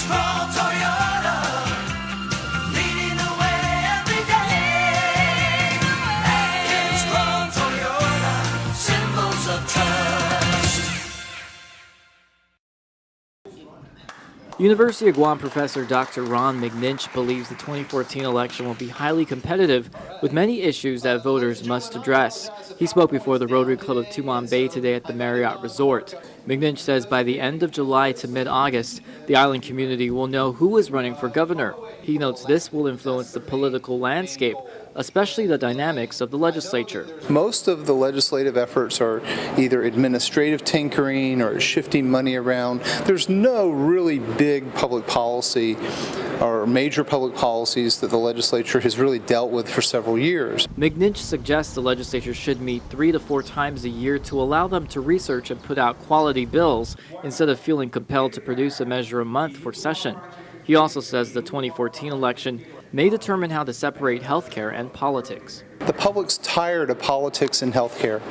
from Toyota, leading the way every day. Atkins from Toyota, symbols of trust. University of Guam professor Dr. Ron McNinch believes the 2014 election will be highly competitive with many issues that voters must address. He spoke before the Rotary Club of Tumon Bay today at the Marriott Resort. McNinch says by the end of July to mid-August, the island community will know who is running for governor. He notes this will influence the political landscape, especially the dynamics of the legislature. Most of the legislative efforts are either administrative tinkering or shifting money around. There's no really big public policy or major public policies that the legislature has really dealt with for several years. McNinch suggests the legislature should meet 3 to 4 times a year to allow them to research and put out quality bills instead of feeling compelled to produce a measure a month for session. He also says the 2014 election may determine how to separate healthcare and politics. The public's tired of politics and healthcare,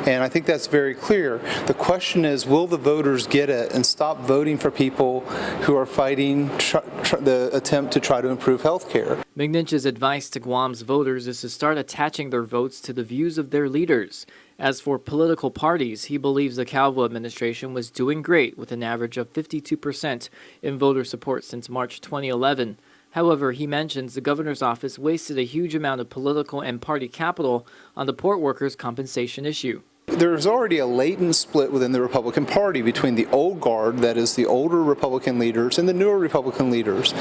and I think that's very clear. The question is, will the voters get it and stop voting for people who are fighting the attempt to try to improve healthcare? McNinch's advice to Guam's voters is to start attaching their votes to the views of their leaders. As for political parties, he believes the Calvo administration was doing great with an average of 52% in voter support since March 2011. However, he mentions the governor's office wasted a huge amount of political and party capital on the port workers' compensation issue. There's already a latent split within the Republican Party between the old guard, that is the older Republican leaders, and the newer Republican leaders.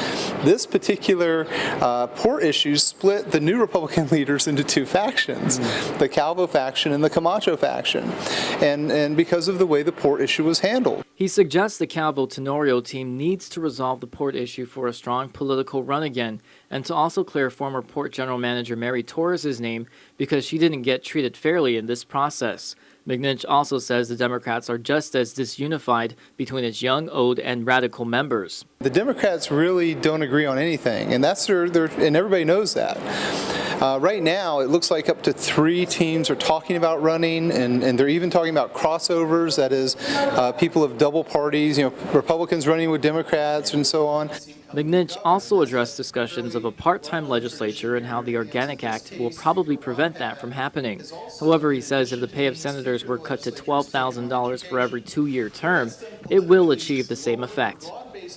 This particular port issue split the new Republican leaders into 2 factions, the Calvo faction and the Camacho faction, and because of the way the port issue was handled. He suggests the Calvo Tenorio team needs to resolve the port issue for a strong political run again, and to also clear former port general manager Mary Torres' name because she didn't get treated fairly in this process. McNinch also says the Democrats are just as disunified between its young, old, and radical members. The Democrats really don't agree on anything, and that's and everybody knows that. Right now, it looks like up to 3 teams are talking about running, and they're even talking about crossovers, that is, people of double parties, Republicans running with Democrats and so on. McNinch also addressed discussions of a part-time legislature and how the Organic Act will probably prevent that from happening. However, he says if the pay of senators were cut to $12,000 for every 2-year term, it will achieve the same effect.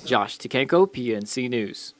Josh Tikenko, PNC News.